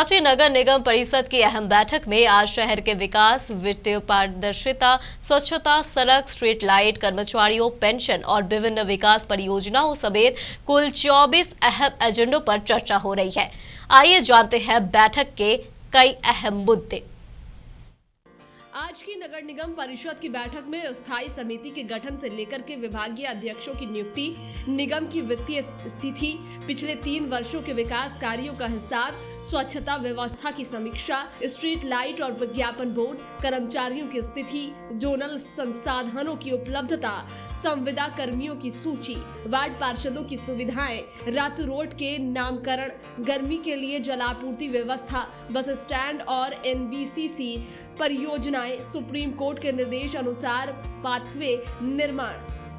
रांची नगर निगम परिषद की अहम बैठक में आज शहर के विकास, वित्तीय पारदर्शिता, स्वच्छता, सड़क, स्ट्रीट लाइट, कर्मचारियों, पेंशन और विभिन्न विकास परियोजनाओं समेत कुल 24 अहम एजेंडों पर चर्चा हो रही है। आइए जानते हैं बैठक के कई अहम मुद्दे। आज की नगर निगम परिषद की बैठक में स्थायी समिति के गठन से लेकर के विभागीय अध्यक्षों की नियुक्ति, निगम की वित्तीय स्थिति, पिछले 3 वर्षों के विकास कार्यों का हिसाब, स्वच्छता व्यवस्था की समीक्षा, स्ट्रीट लाइट और विज्ञापन बोर्ड, कर्मचारियों की स्थिति, जोनल संसाधनों की उपलब्धता, संविदा कर्मियों की सूची, वार्ड पार्षदों की सुविधाएं, रातू रोड के नामकरण, गर्मी के लिए जलापूर्ति व्यवस्था, बस स्टैंड और एनबीसीसी परियोजनाएं, सुप्रीम कोर्ट के निर्देश अनुसार पाथवे निर्माण,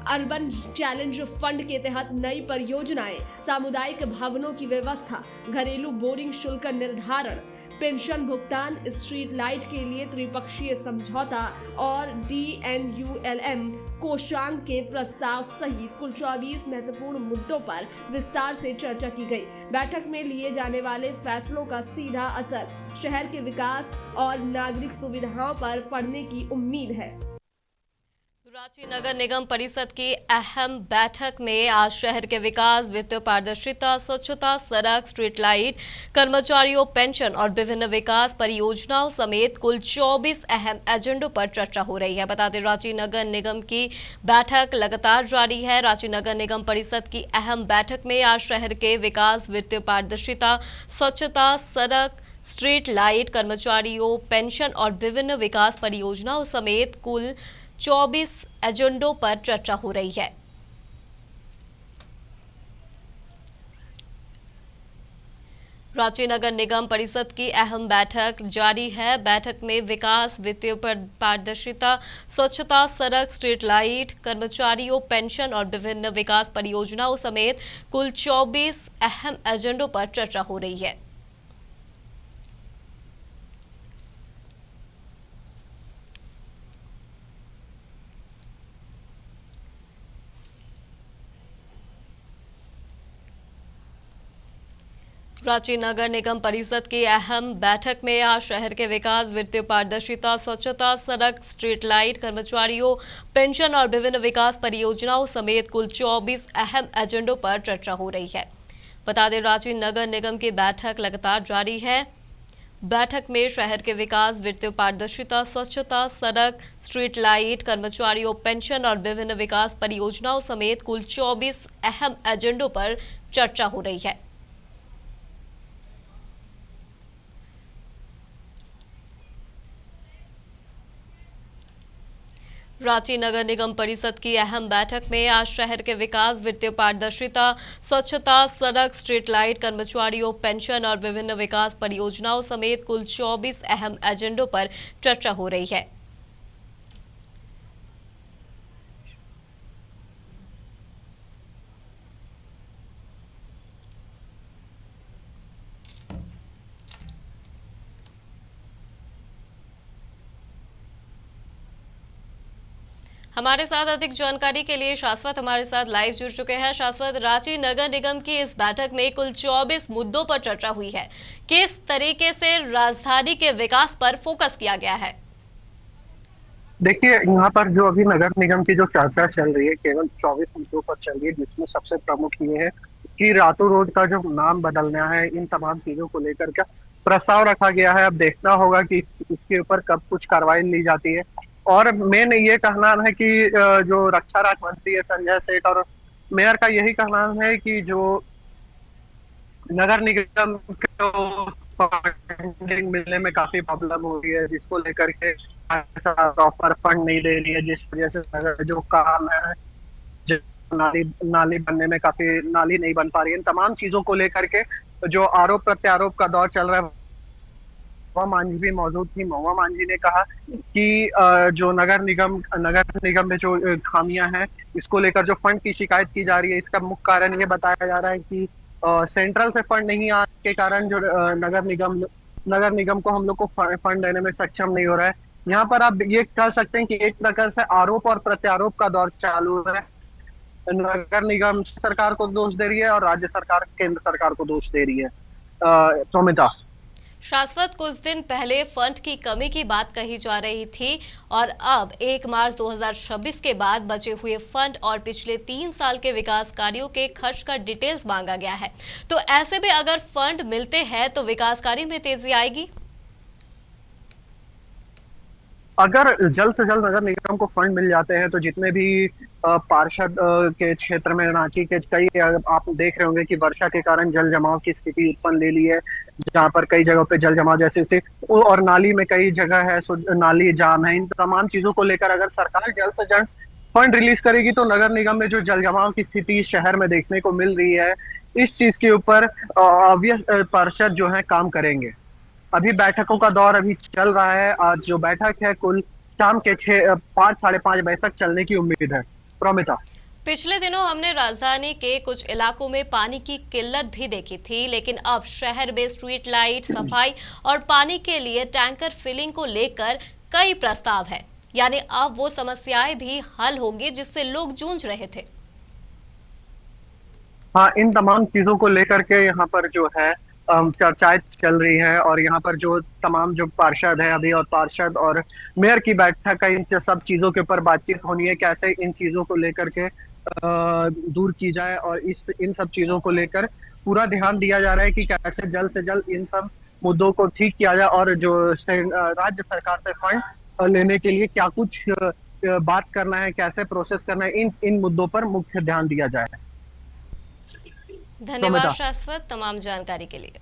अर्बन चैलेंज फंड के तहत नई परियोजनाएं, सामुदायिक भवनों की व्यवस्था, घरेलू बोरिंग शुल्क निर्धारण, पेंशन भुगतान, स्ट्रीट लाइट के लिए त्रिपक्षीय समझौता और DNULM कोषांग के प्रस्ताव सहित कुल 24 महत्वपूर्ण मुद्दों पर विस्तार से चर्चा की गई। बैठक में लिए जाने वाले फैसलों का सीधा असर शहर के विकास और नागरिक सुविधाओं पर पड़ने की उम्मीद है। रांची नगर निगम परिषद की अहम बैठक में आज शहर के विकास, वित्तीय पारदर्शिता, स्वच्छता, सड़क, स्ट्रीट लाइट, कर्मचारियों, पेंशन और विभिन्न विकास परियोजनाओं समेत कुल 24 अहम एजेंडों पर चर्चा हो रही है। बता दें, रांची नगर निगम की बैठक लगातार जारी है। रांची नगर निगम परिषद की अहम बैठक में आज शहर के विकास, वित्तीय पारदर्शिता, स्वच्छता, सड़क, स्ट्रीट लाइट, कर्मचारियों, पेंशन और विभिन्न विकास परियोजनाओं समेत कुल 24 एजेंडों पर चर्चा हो रही है। रांची नगर निगम परिषद की अहम बैठक जारी है। बैठक में विकास, वित्तीय पारदर्शिता, स्वच्छता, सड़क, स्ट्रीट लाइट, कर्मचारियों, पेंशन और विभिन्न विकास परियोजनाओं समेत कुल 24 अहम एजेंडों पर चर्चा हो रही है। रांची नगर निगम परिषद की अहम बैठक में आज शहर के विकास, वित्तीय पारदर्शिता, स्वच्छता, सड़क, स्ट्रीट लाइट, कर्मचारियों, पेंशन और विभिन्न विकास परियोजनाओं समेत कुल 24 अहम एजेंडों पर चर्चा हो रही है। बता दें, रांची नगर निगम की बैठक लगातार जारी है। बैठक में शहर के विकास, वित्तीय पारदर्शिता, स्वच्छता, सड़क, स्ट्रीट लाइट, कर्मचारियों, पेंशन और विभिन्न विकास परियोजनाओं समेत कुल 24 अहम एजेंडों पर चर्चा हो रही है। रांची नगर निगम परिषद की अहम बैठक में आज शहर के विकास, वित्तीय पारदर्शिता, स्वच्छता, सड़क, स्ट्रीट लाइट, कर्मचारियों, पेंशन और विभिन्न विकास परियोजनाओं समेत कुल 24 अहम एजेंडों पर चर्चा हो रही है। हमारे साथ अधिक जानकारी के लिए शाश्वत हमारे साथ लाइव जुड़ चुके हैं। शाश्वत, रांची नगर निगम की इस बैठक में कुल 24 मुद्दों पर चर्चा हुई है। किस तरीके से राजधानी के विकास पर फोकस किया गया है? देखिए, यहाँ पर जो अभी नगर निगम की जो चर्चा चल रही है केवल 24 मुद्दों पर चल रही है, जिसमें सबसे प्रमुख ये है कि रातू रोड का जो नाम बदलना है, इन तमाम चीजों को लेकर के प्रस्ताव रखा गया है। अब देखना होगा कि इसके ऊपर कब कुछ कार्रवाई ली जाती है। और मेन ये कहना है कि जो रक्षा राज्य मंत्री है संजय सेठ और मेयर का यही कहना है कि जो नगर निगम को फंडिंग मिलने में काफी प्रॉब्लम हो रही है, जिसको लेकर के प्रॉपर फंड नहीं दे रही है, जिस वजह से जो काम है, जो नाली बनने में काफी नाली नहीं बन पा रही है। इन तमाम चीजों को लेकर के जो आरोप प्रत्यारोप का दौर चल रहा है, महुआ मांझी भी मौजूद थी। महुआ मांझी ने कहा कि जो नगर निगम में जो खामियां हैं, इसको लेकर जो फंड की शिकायत की जा रही है, इसका मुख्य कारण ये बताया जा रहा है कि सेंट्रल से फंड नहीं आने के कारण जो नगर निगम को हम लोग को फंड देने में सक्षम नहीं हो रहा है। यहाँ पर आप ये कह सकते हैं कि एक प्रकार से आरोप और प्रत्यारोप का दौर चालू है। नगर निगम सरकार को दोष दे रही है और राज्य सरकार केंद्र सरकार को दोष दे रही है। सौमिता। शाश्वत, कुछ दिन पहले फंड की कमी की बात कही जा रही थी और अब 1 मार्च 2026 के बाद बचे हुए फंड और पिछले 3 साल के विकास कार्यों के खर्च का डिटेल्स मांगा गया है। तो ऐसे में अगर फंड मिलते हैं तो विकास कार्य में तेजी आएगी। अगर जल्द से जल्द नगर निगम को फंड मिल जाते हैं तो जितने भी पार्षद के क्षेत्र में रांची के कई आप देख रहे होंगे कि वर्षा के कारण जल जमाव की स्थिति उत्पन्न ले ली है, जहां पर कई जगहों पे जल जमाव जैसे स्थिति और नाली में कई जगह है नाली जाम है। इन तमाम चीजों को लेकर अगर सरकार जल्द से जल्द फंड रिलीज करेगी तो नगर निगम में जो जल जमाव की स्थिति शहर में देखने को मिल रही है, इस चीज के ऊपर पार्षद जो है काम करेंगे। अभी बैठकों का दौर अभी चल रहा है। आज जो बैठक है कुल शाम के 5 साढ़े 5 बजे तक चलने की उम्मीद है। प्रोमिता, पिछले दिनों हमने राजधानी के कुछ इलाकों में पानी की किल्लत भी देखी थी, लेकिन अब शहर में स्ट्रीट लाइट, सफाई और पानी के लिए टैंकर फिलिंग को लेकर कई प्रस्ताव है। यानी अब वो समस्याएं भी हल होंगी जिससे लोग जूझ रहे थे। हाँ, इन तमाम चीजों को लेकर के यहाँ पर जो है चर्चाएं चल रही है और यहाँ पर जो तमाम जो पार्षद है अभी और पार्षद और मेयर की बैठक है, इन सब चीजों के ऊपर बातचीत होनी है, कैसे इन चीजों को लेकर के दूर की जाए और इन सब चीजों को लेकर पूरा ध्यान दिया जा रहा है कि कैसे जल्द से जल्द इन सब मुद्दों को ठीक किया जाए और जो राज्य सरकार से फंड लेने के लिए क्या कुछ बात करना है, कैसे प्रोसेस करना है, इन मुद्दों पर मुख्य ध्यान दिया जाए। धन्यवाद शाश्वत, तमाम जानकारी के लिए।